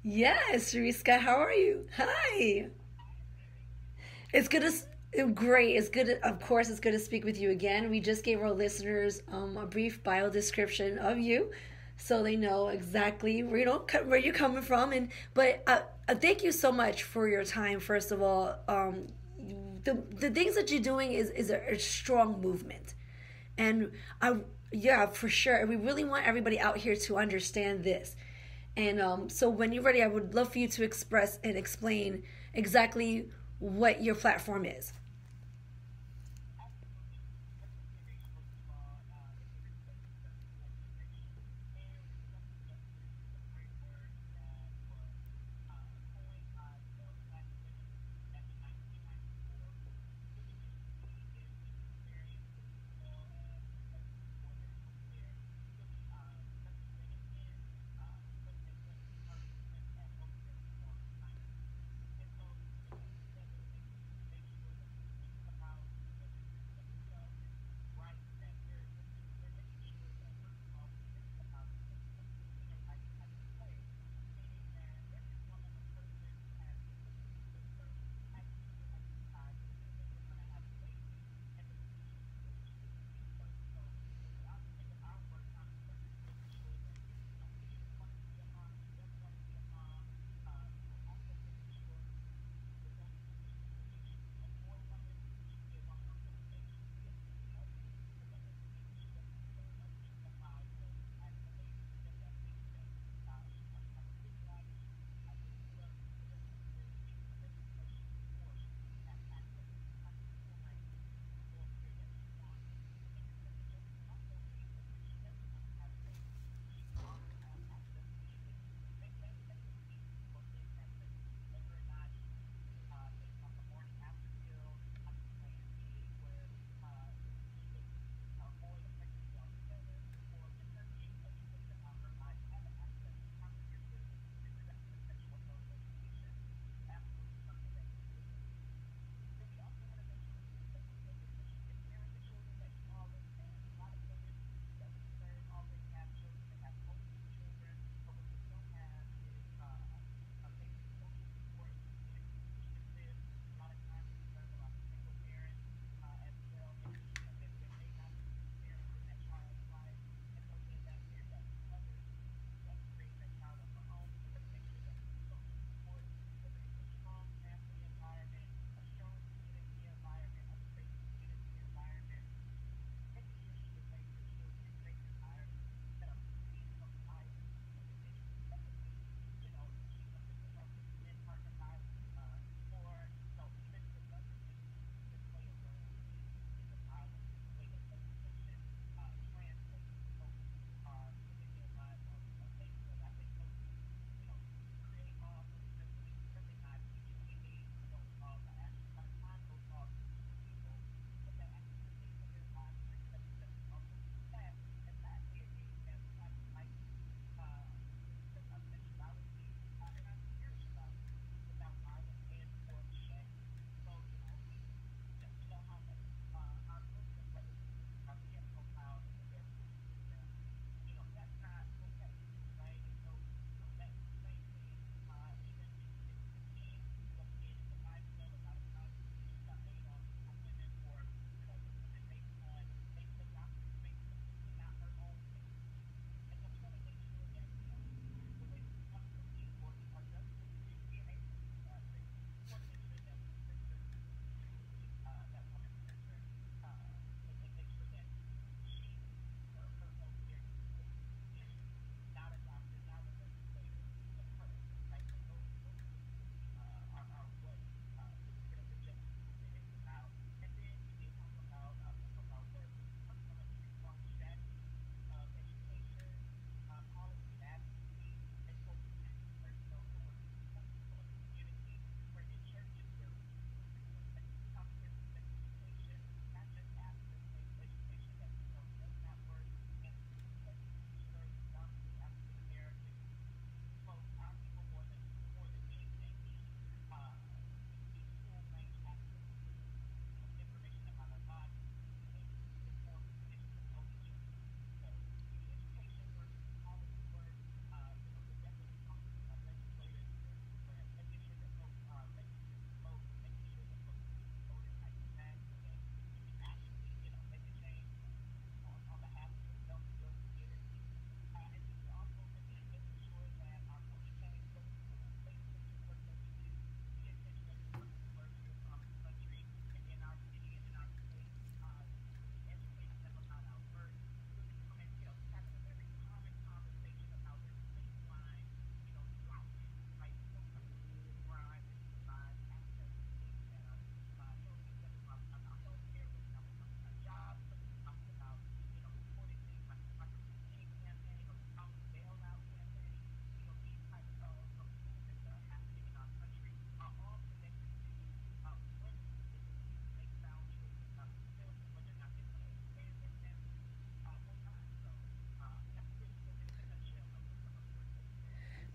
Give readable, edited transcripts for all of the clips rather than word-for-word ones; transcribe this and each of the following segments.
Yes, Riska, how are you? Hi. It's good to great. It's good. Of course, it's good to speak with you again. We just gave our listeners a brief bio description of you, so they know exactly where you're coming from. And but thank you so much for your time. First of all, the things that you're doing is a strong movement, and I yeah for sure. And we really want everybody out here to understand this. And so when you're ready, I would love for you to express and explain exactly what your platform is.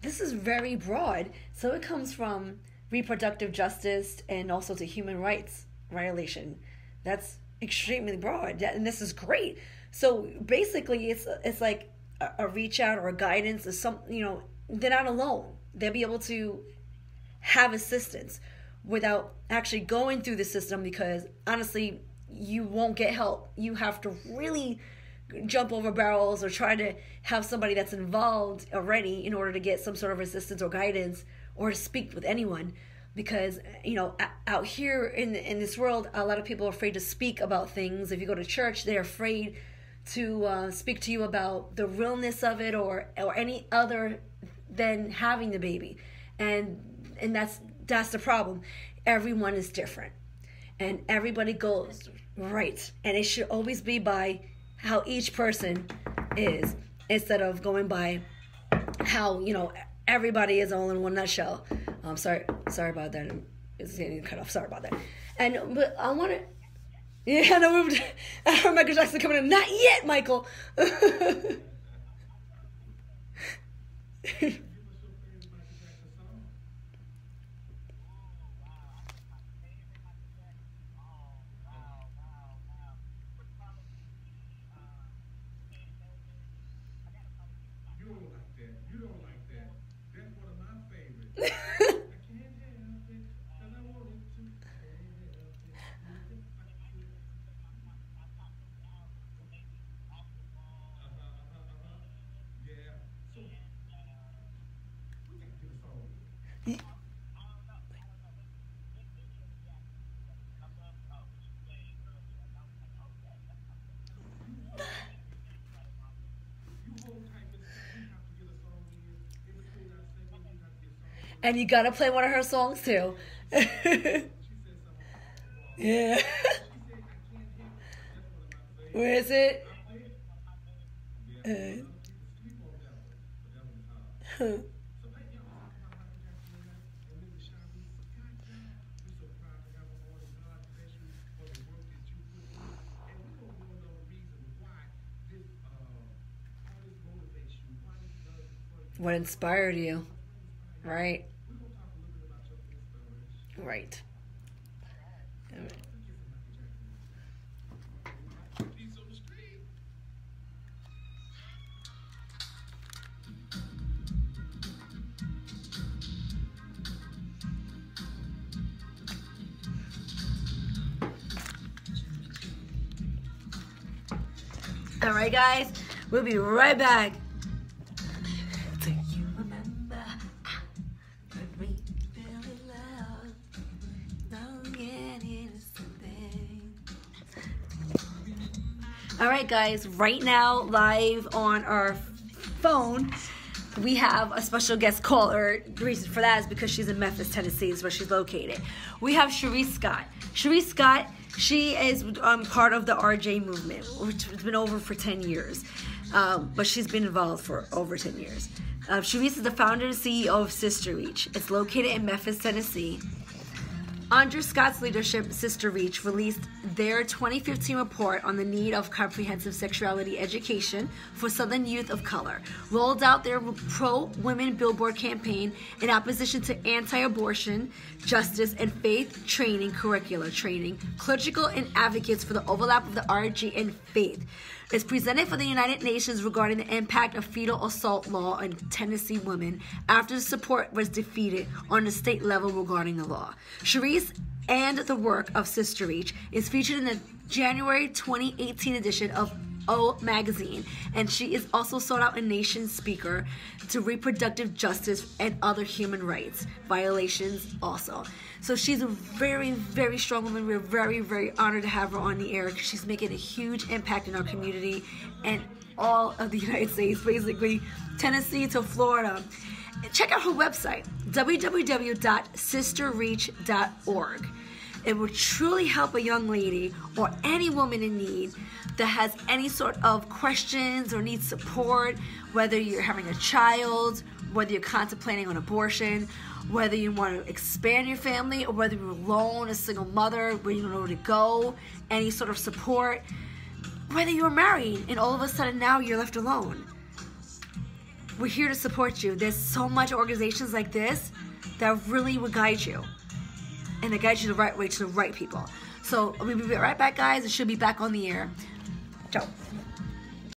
this is very broad. So it comes from reproductive justice and also to human rights violation. That's extremely broad, and this is great. So basically, it's like a reach out or a guidance or some, they're not alone. They'll be able to have assistance without actually going through the system, because honestly, you won't get help. You have to really jump over barrels or try to have somebody that's involved already in order to get some sort of assistance or guidance or to speak with anyone. Because out here in this world, a lot of people are afraid to speak about things. If you go to church, they're afraid to speak to you about the realness of it or any other than having the baby, and that's the problem. Everyone is different, and everybody goes right, and it should always be by how each person is, instead of going by how everybody is all in one nutshell. Sorry about that. It's getting cut off. Sorry about that. But I want to. Yeah, no, I heard Michael Jackson coming in. Not yet, Michael. And you gotta play one of her songs too. Yeah. Where is it? What inspired you? Right. Right. All right, guys, we'll be right back. Do you remember when we really loved? All right, guys, right now, live on our phone, we have a special guest caller. The reason for that is because she's in Memphis, Tennessee, is where she's located. We have Cherise Scott. Cherise Scott, she is part of the RJ movement, which has been over for 10 years. But she's been involved for over 10 years. Cherise is the founder and CEO of Sister Reach. It's located in Memphis, Tennessee. Under Scott's leadership, Sister Reach released their 2015 report on the need of comprehensive sexuality education for Southern youth of color, rolled out their pro-women billboard campaign in opposition to anti-abortion, justice, and faith training curricula training, clerical and advocates for the overlap of the RG and faith. It's presented for the United Nations regarding the impact of fetal assault law on Tennessee women after the support was defeated on the state level regarding the law. Cherise and the work of Sister Reach is featured in the January 2018 edition of O Magazine, and she is also sought out a nation speaker to reproductive justice and other human rights violations also. So she's a very, very strong woman. We're very, very honored to have her on the air because she's making a huge impact in our community and all of the United States, basically Tennessee to Florida. Check out her website, www.sisterreach.org. It will truly help a young lady or any woman in need that has any sort of questions or needs support, whether you're having a child, whether you're contemplating on abortion, whether you want to expand your family, or whether you're alone, a single mother, where you don't know where to go, any sort of support, whether you're married and all of a sudden now you're left alone. we're here to support you. There's so much organizations like this that really will guide you. And they guide you the right way to the right people. So we'll be right back, guys. It should be back on the air. Ciao.